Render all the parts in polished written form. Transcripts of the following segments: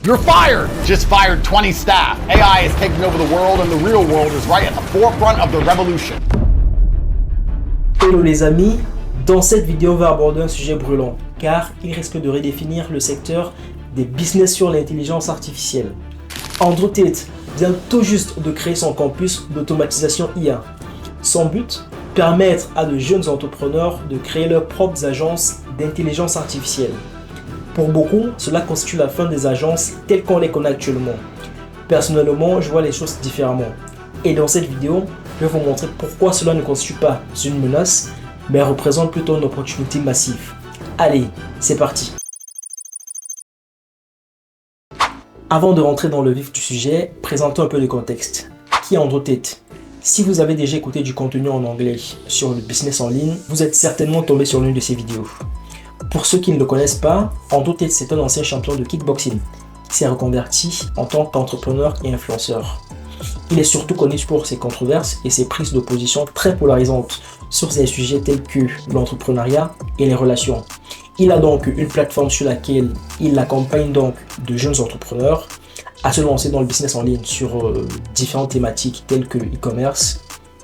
You're fired! Just fired 20 staff. AI is taking over the world and the real world is right at the forefront of the revolution. Hello les amis, dans cette vidéo on va aborder un sujet brûlant car il risque de redéfinir le secteur des business sur l'intelligence artificielle. Andrew Tate vient tout juste de créer son campus d'automatisation IA. Son but, permettre à de jeunes entrepreneurs de créer leurs propres agences d'intelligence artificielle. Pour beaucoup, cela constitue la fin des agences telles qu'on les connaît actuellement. Personnellement, je vois les choses différemment. Et dans cette vidéo, je vais vous montrer pourquoi cela ne constitue pas une menace, mais représente plutôt une opportunité massive. Allez, c'est parti! Avant de rentrer dans le vif du sujet, présentons un peu le contexte. Qui est Andrew Tate? Si vous avez déjà écouté du contenu en anglais sur le business en ligne, vous êtes certainement tombé sur l'une de ces vidéos. Pour ceux qui ne le connaissent pas, Andrew Tate c'est un ancien champion de kickboxing qui s'est reconverti en tant qu'entrepreneur et influenceur. Il est surtout connu pour ses controverses et ses prises de position très polarisantes sur des sujets tels que l'entrepreneuriat et les relations. Il a donc une plateforme sur laquelle il accompagne donc de jeunes entrepreneurs à se lancer dans le business en ligne sur différentes thématiques telles que e-commerce,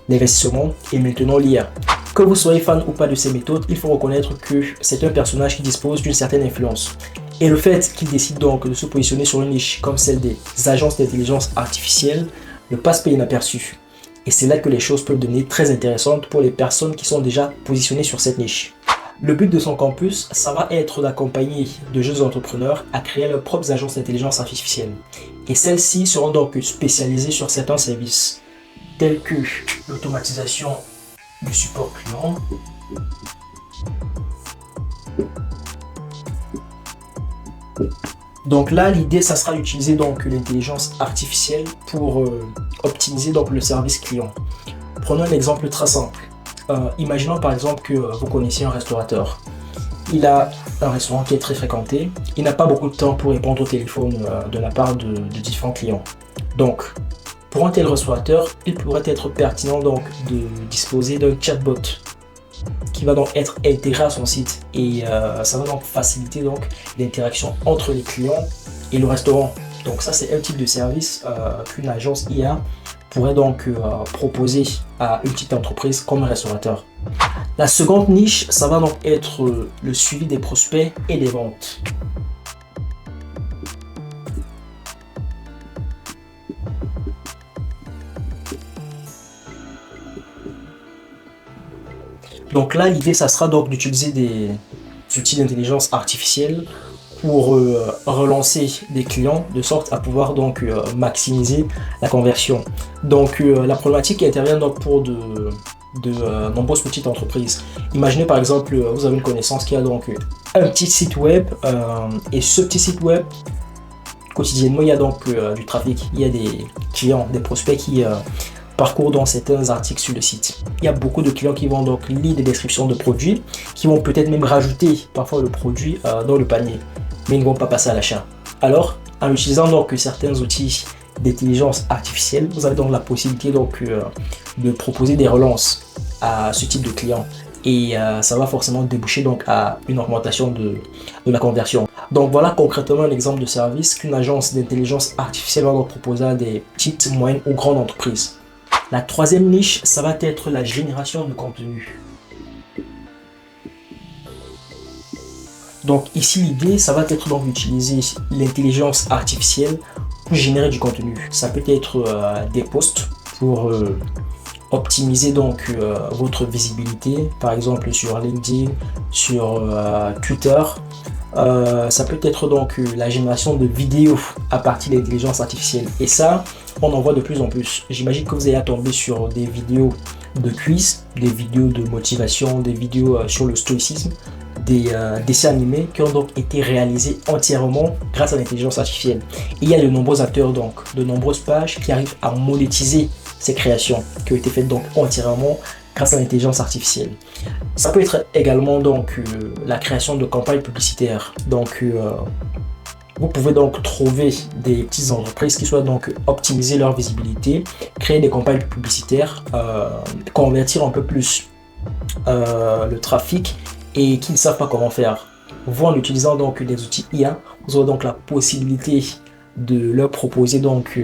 l'investissement et maintenant l'IA. Que vous soyez fan ou pas de ces méthodes, il faut reconnaître que c'est un personnage qui dispose d'une certaine influence. Et le fait qu'il décide donc de se positionner sur une niche comme celle des agences d'intelligence artificielle ne passe pas inaperçu. Et c'est là que les choses peuvent devenir très intéressantes pour les personnes qui sont déjà positionnées sur cette niche. Le but de son campus, ça va être d'accompagner de jeunes entrepreneurs à créer leurs propres agences d'intelligence artificielle. Et celles-ci seront donc spécialisées sur certains services, tels que l'automatisation du support client, donc là l'idée ça sera d'utiliser donc l'intelligence artificielle pour optimiser donc le service client. Prenons un exemple très simple. Imaginons par exemple que vous connaissiez un restaurateur. Il a un restaurant qui est très fréquenté. Il n'a pas beaucoup de temps pour répondre au téléphone de la part de différents clients. Donc pour un tel restaurateur, il pourrait être pertinent donc de disposer d'un chatbot qui va donc être intégré à son site et ça va donc faciliter donc l'interaction entre les clients et le restaurant. Donc ça c'est un type de service qu'une agence IA pourrait donc proposer à une petite entreprise comme un restaurateur. La seconde niche, ça va donc être le suivi des prospects et des ventes. Donc là, l'idée, ça sera donc d'utiliser des outils d'intelligence artificielle pour relancer des clients de sorte à pouvoir donc maximiser la conversion. Donc la problématique qui intervient donc pour de nombreuses petites entreprises. Imaginez par exemple, vous avez une connaissance qui a donc un petit site web et ce petit site web, quotidiennement, il y a donc du trafic, il y a des clients, des prospects qui parcours dans certains articles sur le site. Il y a beaucoup de clients qui vont donc lire des descriptions de produits, qui vont peut-être même rajouter parfois le produit dans le panier, mais ils ne vont pas passer à l'achat. Alors, en utilisant donc certains outils d'intelligence artificielle, vous avez donc la possibilité donc de proposer des relances à ce type de clients et ça va forcément déboucher donc à une augmentation de la conversion. Donc voilà concrètement un exemple de service qu'une agence d'intelligence artificielle va donc proposer à des petites, moyennes ou grandes entreprises. La troisième niche, ça va être la génération de contenu. Donc ici l'idée, ça va être donc d'utiliser l'intelligence artificielle pour générer du contenu. Ça peut être des posts pour optimiser donc votre visibilité, par exemple sur LinkedIn, sur Twitter. Ça peut être donc la génération de vidéos à partir de l'intelligence artificielle. Et ça, on en voit de plus en plus. J'imagine que vous allez tomber sur des vidéos de quiz, des vidéos de motivation, des vidéos sur le stoïcisme, des dessins animés qui ont donc été réalisés entièrement grâce à l'intelligence artificielle. Et il y a de nombreux acteurs, donc de nombreuses pages qui arrivent à monétiser ces créations qui ont été faites donc entièrement grâce à l'intelligence artificielle. Ça peut être également donc la création de campagnes publicitaires. Donc vous pouvez donc trouver des petites entreprises qui soient donc optimiser leur visibilité, créer des campagnes publicitaires, convertir un peu plus le trafic et qui ne savent pas comment faire. Vous, en utilisant donc des outils IA, vous aurez donc la possibilité de leur proposer donc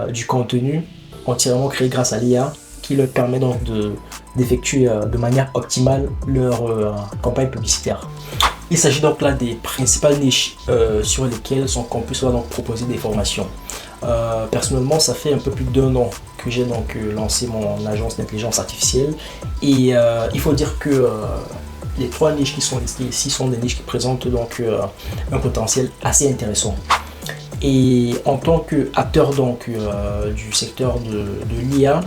du contenu entièrement créé grâce à l'IA qui leur permet donc d'effectuer de manière optimale leur campagne publicitaire. Il s'agit donc là des principales niches sur lesquelles son campus va donc proposer des formations. Personnellement, ça fait un peu plus d'1 an que j'ai donc lancé mon agence d'intelligence artificielle et il faut dire que les 3 niches qui sont listées ici sont des niches qui présentent donc un potentiel assez intéressant. Et en tant qu'acteur donc du secteur de l'IA,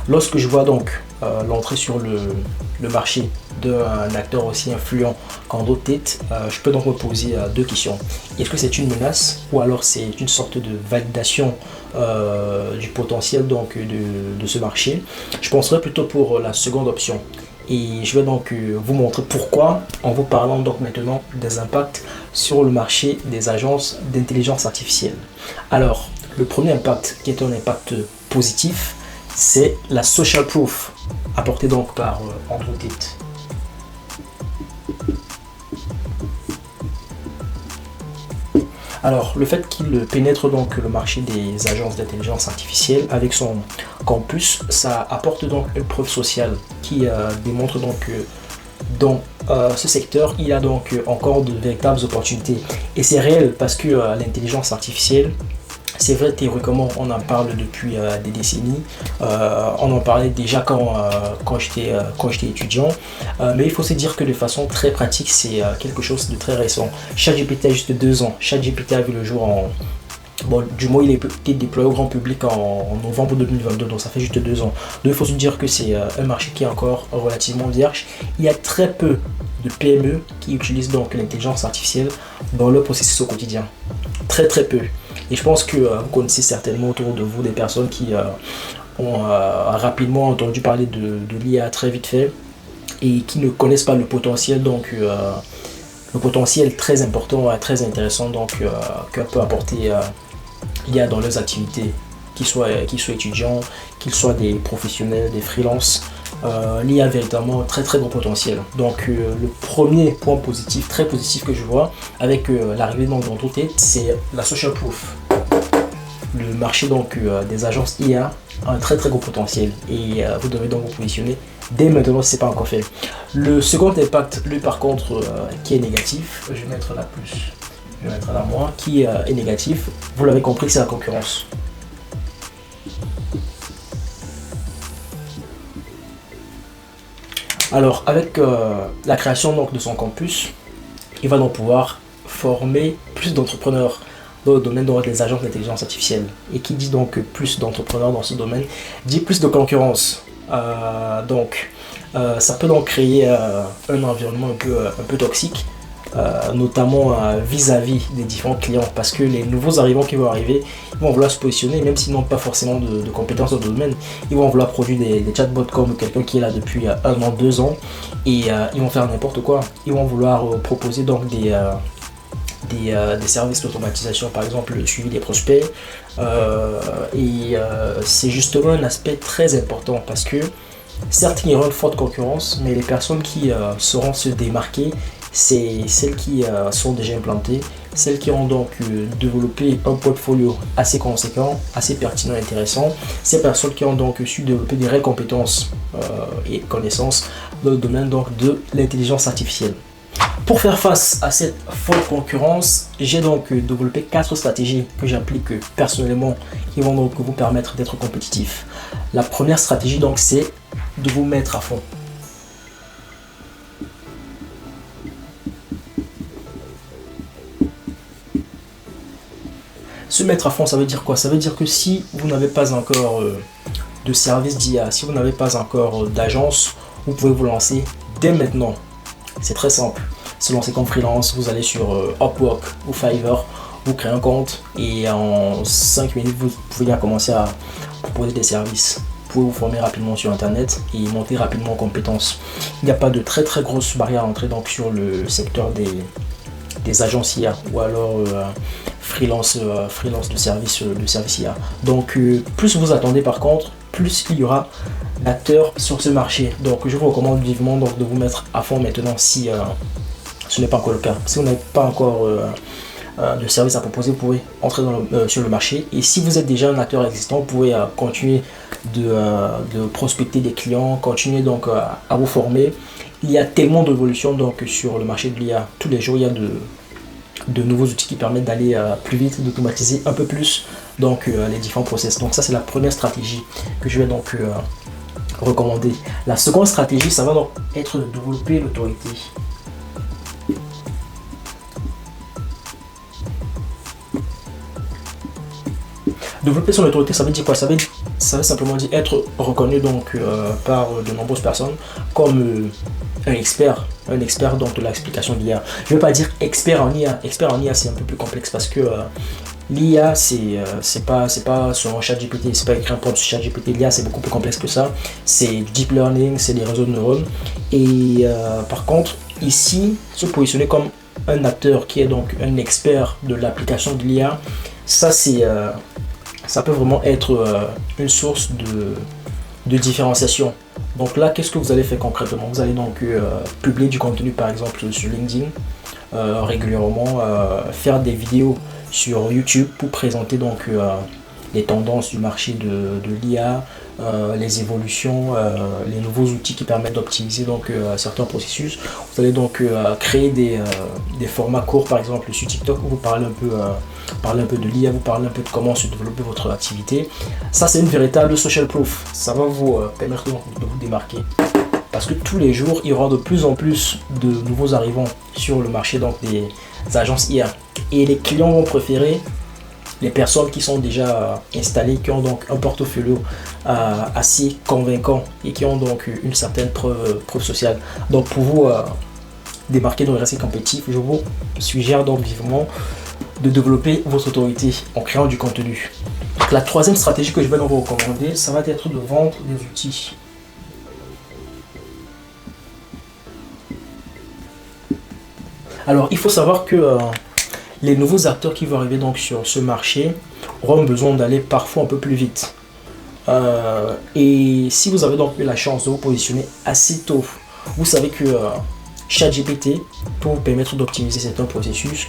lorsque je vois donc l'entrée sur le marché d'un acteur aussi influent qu'en d'autres têtes, je peux donc me poser 2 questions. Est-ce que c'est une menace ou alors c'est une sorte de validation du potentiel donc de ce marché? Je penserais plutôt pour la seconde option. Et je vais donc vous montrer pourquoi en vous parlant donc maintenant des impacts sur le marché des agences d'intelligence artificielle. Alors, le premier impact qui est un impact positif, c'est la social proof apportée donc par Andrew Tate. Alors, le fait qu'il pénètre donc le marché des agences d'intelligence artificielle avec son campus, ça apporte donc une preuve sociale qui démontre donc que dans ce secteur, il y a donc encore de véritables opportunités. Et c'est réel parce que l'intelligence artificielle, c'est vrai, théoriquement, on en parle depuis des décennies. On en parlait déjà quand j'étais étudiant. Mais il faut se dire que de façon très pratique, c'est quelque chose de très récent. ChatGPT a juste 2 ans. ChatGPT a vu le jour du moins, il a été déployé au grand public en novembre 2022, donc ça fait juste 2 ans. Donc il faut se dire que c'est un marché qui est encore relativement vierge. Il y a très peu de PME qui utilisent donc l'intelligence artificielle dans leur processus au quotidien. Très peu. Et je pense que vous connaissez certainement autour de vous des personnes qui ont rapidement entendu parler de l'IA très vite fait et qui ne connaissent pas le potentiel, donc le potentiel très important et très intéressant donc que peut apporter l'IA dans leurs activités, qu'ils soient étudiants, qu'ils soient des professionnels, des freelances. L'IA a véritablement un très gros potentiel. Donc le premier point positif, très positif que je vois avec l'arrivée d'Andrew Tate, c'est la social proof. Le marché donc des agences IA a un très gros potentiel et vous devez donc vous positionner dès maintenant si ce n'est pas encore fait. Le second impact, lui par contre, qui est négatif, je vais mettre là plus, je vais mettre là moins, qui est négatif, vous l'avez compris, c'est la concurrence. Alors avec la création donc de son campus, il va donc pouvoir former plus d'entrepreneurs dans le domaine des agences d'intelligence artificielle. Et qui dit donc plus d'entrepreneurs dans ce domaine, dit plus de concurrence. Ça peut donc créer un environnement un peu toxique, notamment vis-à-vis des différents clients, parce que les nouveaux arrivants qui vont arriver, ils vont vouloir se positionner, même s'ils n'ont pas forcément de compétences dans le domaine, ils vont vouloir produire des chatbots comme quelqu'un qui est là depuis 1 an, 2 ans, et ils vont faire n'importe quoi. Ils vont vouloir proposer donc des services d'automatisation, par exemple le suivi des prospects, c'est justement un aspect très important parce que certes il y aura une forte concurrence, mais les personnes qui sauront se démarquer, c'est celles qui sont déjà implantées, celles qui ont donc développé un portfolio assez conséquent, assez pertinent et intéressant, ces personnes qui ont donc su développer des réelles compétences et connaissances dans le domaine donc de l'intelligence artificielle. Pour faire face à cette forte concurrence, j'ai donc développé 4 stratégies que j'applique personnellement qui vont donc vous permettre d'être compétitif. La première stratégie donc c'est de vous mettre à fond. Se mettre à fond, ça veut dire quoi? Ça veut dire que si vous n'avez pas encore de service d'IA, si vous n'avez pas encore d'agence, vous pouvez vous lancer dès maintenant. C'est très simple. Se lancer comme freelance, vous allez sur Upwork ou Fiverr, vous créez un compte et en 5 minutes, vous pouvez déjà commencer à proposer des services. Vous pouvez vous former rapidement sur internet et monter rapidement en compétences. Il n'y a pas de très grosses barrières à entrer donc sur le secteur des agences IA ou alors freelance de service IA. Donc plus vous attendez par contre, plus il y aura d'acteurs sur ce marché. Donc je vous recommande vivement donc, de vous mettre à fond maintenant si ce n'est pas encore le cas. Si vous n'avez pas encore de services à proposer, vous pouvez entrer sur le marché. Et si vous êtes déjà un acteur existant, vous pouvez continuer de prospecter des clients, continuer donc à vous former. Il y a tellement d'évolutions donc sur le marché de l'IA. Tous les jours, il y a de nouveaux outils qui permettent d'aller plus vite, d'automatiser un peu plus donc les différents process. Donc ça, c'est la première stratégie que je vais donc recommander. La seconde stratégie, ça va donc être de développer l'autorité. Développer son autorité, ça veut dire quoi? Ça veut simplement dire être reconnu donc par de nombreuses personnes comme un expert donc de l'explication de l'IA. Je ne veux pas dire expert en IA. Expert en IA, c'est un peu plus complexe parce que l'IA, c'est pas sur ChatGPT, c'est pas écrit un prompt sur ChatGPT. L'IA, c'est beaucoup plus complexe que ça. C'est du deep learning, c'est des réseaux de neurones. Et par contre, ici, se positionner comme un acteur qui est donc un expert de l'application de l'IA, ça peut vraiment être une source de différenciation. Donc là, qu'est-ce que vous allez faire concrètement? Vous allez donc publier du contenu par exemple sur LinkedIn régulièrement, faire des vidéos sur YouTube pour présenter donc les tendances du marché de l'IA, les évolutions, les nouveaux outils qui permettent d'optimiser donc certains processus. Vous allez donc créer des formats courts par exemple sur TikTok où vous parlez un peu de l'IA, vous parlez un peu de comment se développer votre activité. Ça, c'est une véritable social proof. Ça va vous permettre donc de vous démarquer. Parce que tous les jours, il y aura de plus en plus de nouveaux arrivants sur le marché donc des agences IA. Et les clients vont préférer les personnes qui sont déjà installées, qui ont donc un portfolio assez convaincant et qui ont donc une certaine preuve sociale. Donc pour vous démarquer, de rester compétitif, je vous suggère donc vivement de développer votre autorité en créant du contenu. Donc la troisième stratégie que je vais donc vous recommander, ça va être de vendre des outils. Alors il faut savoir que les nouveaux acteurs qui vont arriver donc sur ce marché auront besoin d'aller parfois un peu plus vite. Et si vous avez donc eu la chance de vous positionner assez tôt, vous savez que ChatGPT peut vous permettre d'optimiser certains processus,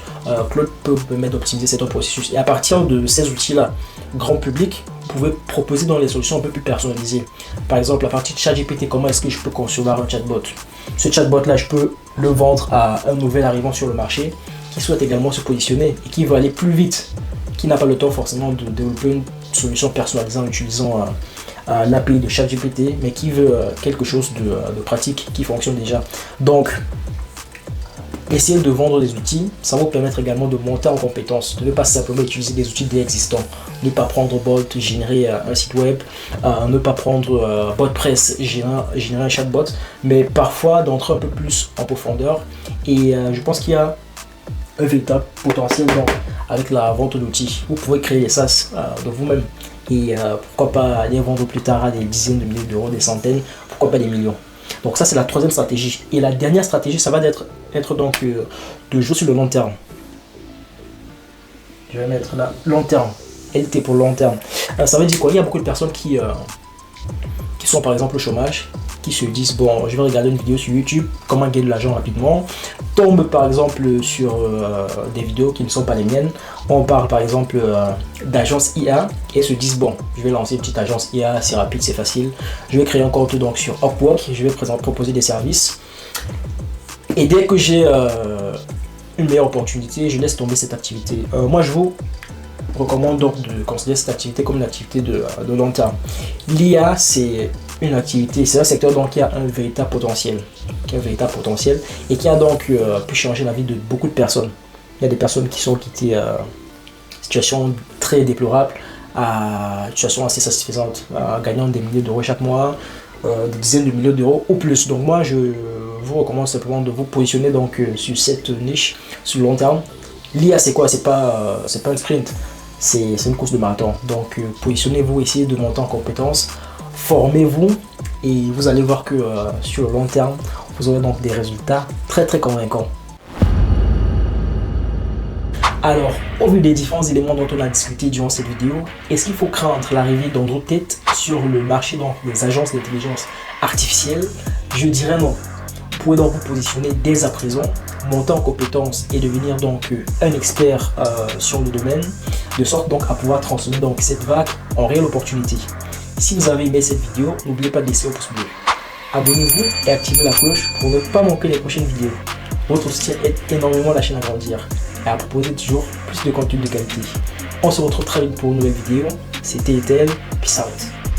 Claude peut vous permettre d'optimiser certains processus. Et à partir de ces outils-là, grand public, vous pouvez proposer dans les solutions un peu plus personnalisées. Par exemple, à partir de ChatGPT, comment est-ce que je peux concevoir un chatbot? Ce chatbot-là, je peux le vendre à un nouvel arrivant sur le marché qui souhaite également se positionner et qui veut aller plus vite, qui n'a pas le temps forcément de développer une solution personnalisée en utilisant l'API de ChatGPT, mais qui veut quelque chose de pratique, qui fonctionne déjà. Donc, essayer de vendre des outils, ça va vous permettre également de monter en compétence, de ne pas simplement utiliser des outils déjà existants, ne pas prendre Bolt, générer un site web, ne pas prendre BotPress, générer un chatbot, mais parfois d'entrer un peu plus en profondeur. Et je pense qu'il y a un véritable potentiel donc, avec la vente d'outils. Vous pouvez créer des SaaS de vous-même et pourquoi pas aller vendre plus tard à des dizaines de milliers d'euros, des centaines, pourquoi pas des millions. Donc ça, c'est la troisième stratégie. Et la dernière stratégie, ça va être donc de jouer sur le long terme. Je vais mettre là, long terme. LT pour long terme. Ça veut dire quoi? Il y a beaucoup de personnes qui sont par exemple au chômage, qui se disent bon, je vais regarder une vidéo sur YouTube, comment gagner de l'argent rapidement, tombent par exemple sur des vidéos qui ne sont pas les miennes. On parle par exemple d'agence IA et se disent bon, je vais lancer une petite agence IA, c'est rapide, c'est facile. Je vais créer un compte donc sur Upwork, je vais proposer des services. Et dès que j'ai une meilleure opportunité, je laisse tomber cette activité. Moi, je vous recommande donc de considérer cette activité comme une activité de long terme. L'IA, c'est une activité, c'est un secteur donc qui a un véritable potentiel, et qui a donc pu changer la vie de beaucoup de personnes. Il y a des personnes qui sont quittées situation très déplorable à une situation assez satisfaisante, gagnant des milliers d'euros chaque mois, des dizaines de milliers d'euros ou plus. Donc moi, je vous recommande simplement de vous positionner donc sur cette niche sur le long terme. L'IA, c'est quoi? C'est pas un sprint, c'est une course de marathon. Donc positionnez-vous, essayez de monter en compétences, formez-vous et vous allez voir que sur le long terme, vous aurez donc des résultats très très convaincants. Alors, au vu des différents éléments dont on a discuté durant cette vidéo, est-ce qu'il faut craindre l'arrivée d'Andrew Tate sur le marché donc, des agences d'intelligence artificielle? Je dirais non. Vous pouvez donc vous positionner dès à présent monter en compétences et devenir donc un expert sur le domaine, de sorte donc à pouvoir transformer donc cette vague en réelle opportunité. Si vous avez aimé cette vidéo, n'oubliez pas de laisser un pouce bleu. Abonnez-vous et activez la cloche pour ne pas manquer les prochaines vidéos. Votre soutien aide énormément la chaîne à grandir et à proposer toujours plus de contenu de qualité. On se retrouve très vite pour une nouvelle vidéo. C'était Ethel, peace out.